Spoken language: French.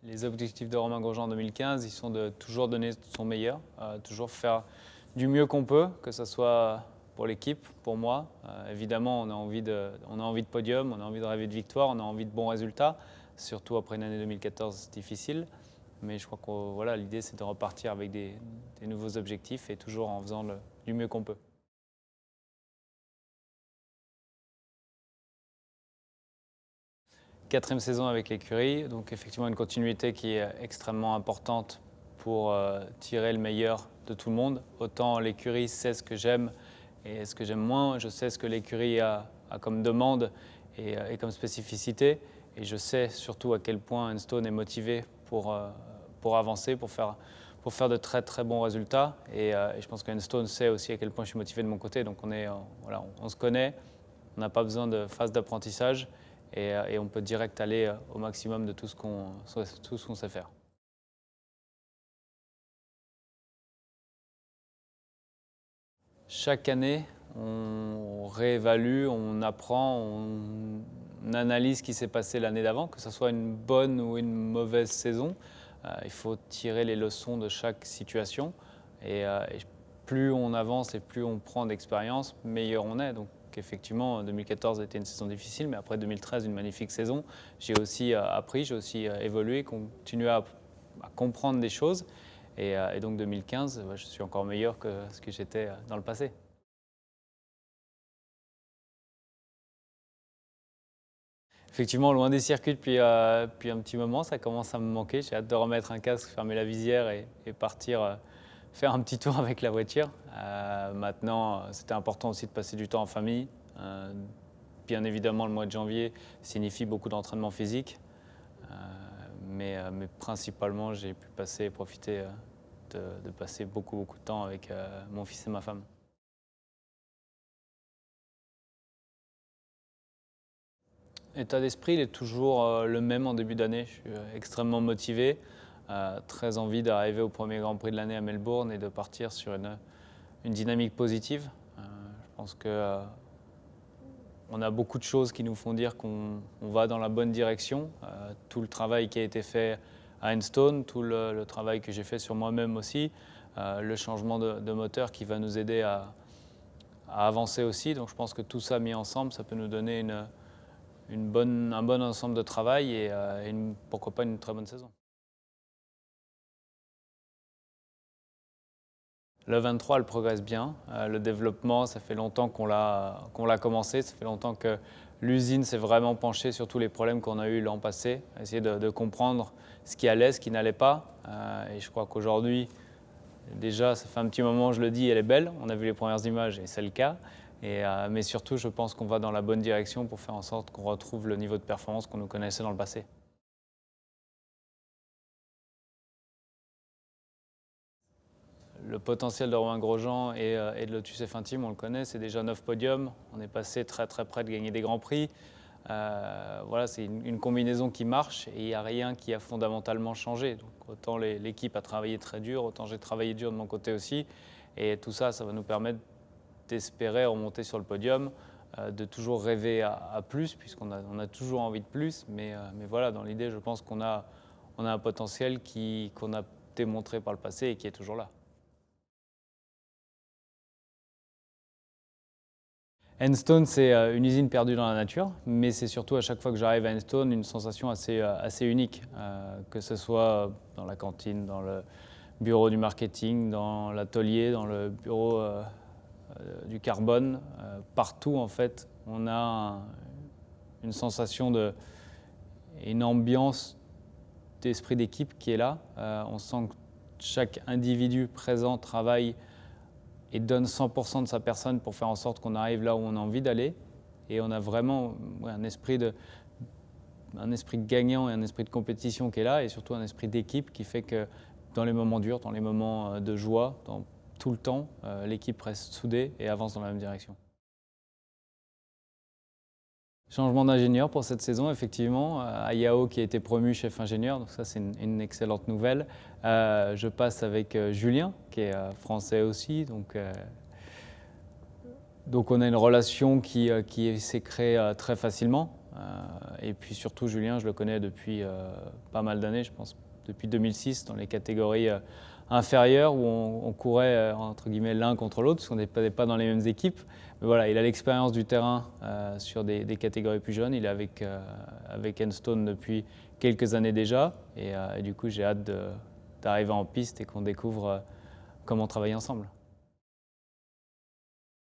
Les objectifs de Romain Grosjean en 2015, ils sont de toujours donner son meilleur, toujours faire du mieux qu'on peut, que ce soit pour l'équipe, pour moi. Évidemment, on a envie de podium, on a envie de rêver de victoire, on a envie de bons résultats, surtout après une année 2014 difficile. Mais je crois que voilà, l'idée, c'est de repartir avec des nouveaux objectifs et toujours en faisant du mieux qu'on peut. Quatrième saison avec l'écurie, donc effectivement une continuité qui est extrêmement importante pour tirer le meilleur de tout le monde. Autant l'écurie sait ce que j'aime et ce que j'aime moins, je sais ce que l'écurie a comme demande et comme spécificité, et je sais surtout à quel point Enstone est motivé pour avancer, pour faire de très très bons résultats, et je pense qu'Enstone sait aussi à quel point je suis motivé de mon côté, donc voilà, on se connaît, on n'a pas besoin de phase d'apprentissage. Et on peut direct aller au maximum de tout ce qu'on sait faire. Chaque année, on réévalue, on apprend, on analyse ce qui s'est passé l'année d'avant, que ce soit une bonne ou une mauvaise saison. Il faut tirer les leçons de chaque situation. Et plus on avance et plus on prend d'expérience, meilleur on est. Donc effectivement, 2014 a été une saison difficile, mais après 2013, une magnifique saison. J'ai aussi appris, j'ai aussi évolué, continué à comprendre des choses. Et donc 2015, je suis encore meilleur que ce que j'étais dans le passé. Effectivement, loin des circuits depuis un petit moment, ça commence à me manquer. J'ai hâte de remettre un casque, fermer la visière et partir faire un petit tour avec la voiture. Maintenant, c'était important aussi de passer du temps en famille. Bien évidemment, le mois de janvier signifie beaucoup d'entraînement physique. Mais principalement, j'ai pu profiter de passer beaucoup de temps avec mon fils et ma femme. L'état d'esprit, il est toujours le même en début d'année. Je suis extrêmement motivé, très envie d'arriver au premier Grand Prix de l'année à Melbourne et de partir sur une dynamique positive. Je pense que on a beaucoup de choses qui nous font dire qu'on va dans la bonne direction. Tout le travail qui a été fait à Enstone, tout le travail que j'ai fait sur moi-même aussi, le changement de moteur qui va nous aider à avancer aussi. Donc je pense que tout ça mis ensemble, ça peut nous donner un bon ensemble de travail et pourquoi pas une très bonne saison. Le 23, elle progresse bien. Le développement, ça fait longtemps qu'on l'a commencé. Ça fait longtemps que l'usine s'est vraiment penchée sur tous les problèmes qu'on a eus l'an passé, essayer de comprendre ce qui allait, ce qui n'allait pas. Et je crois qu'aujourd'hui, déjà, ça fait un petit moment, je le dis, elle est belle. On a vu les premières images et c'est le cas. Mais surtout, je pense qu'on va dans la bonne direction pour faire en sorte qu'on retrouve le niveau de performance qu'on nous connaissait dans le passé. Le potentiel de Romain Grosjean et de Lotus F1 Team, on le connaît, c'est déjà 9 podiums. On est passé très près de gagner des grands prix. Voilà, c'est une combinaison qui marche et il n'y a rien qui a fondamentalement changé. Donc, autant l'équipe a travaillé très dur, autant j'ai travaillé dur de mon côté aussi. Et tout ça, ça va nous permettre d'espérer remonter sur le podium, de toujours rêver à plus, puisqu'on a toujours envie de plus. Mais voilà, dans l'idée, je pense qu'on a un potentiel qu'on a démontré par le passé et qui est toujours là. Enstone, c'est une usine perdue dans la nature, mais c'est surtout à chaque fois que j'arrive à Enstone une sensation assez unique, que ce soit dans la cantine, dans le bureau du marketing, dans l'atelier, dans le bureau du carbone. Partout, en fait, on a une sensation une ambiance d'esprit d'équipe qui est là. On sent que chaque individu présent travaille et donne 100% de sa personne pour faire en sorte qu'on arrive là où on a envie d'aller. Et on a vraiment un esprit gagnant et un esprit de compétition qui est là, et surtout un esprit d'équipe qui fait que dans les moments durs, dans les moments de joie, dans tout le temps, l'équipe reste soudée et avance dans la même direction. Changement d'ingénieur pour cette saison, effectivement. Ayao qui a été promu chef ingénieur, donc ça c'est une excellente nouvelle. Je passe avec Julien, qui est français aussi. Donc on a une relation qui s'est créée très facilement. Et puis surtout Julien, je le connais depuis pas mal d'années, je pense depuis 2006 dans les catégories inférieures où on courait entre guillemets l'un contre l'autre parce qu'on n'était pas dans les mêmes équipes. Mais voilà, il a l'expérience du terrain sur des catégories plus jeunes. Il est avec Enstone depuis quelques années déjà et du coup j'ai hâte d'arriver en piste et qu'on découvre comment travailler ensemble.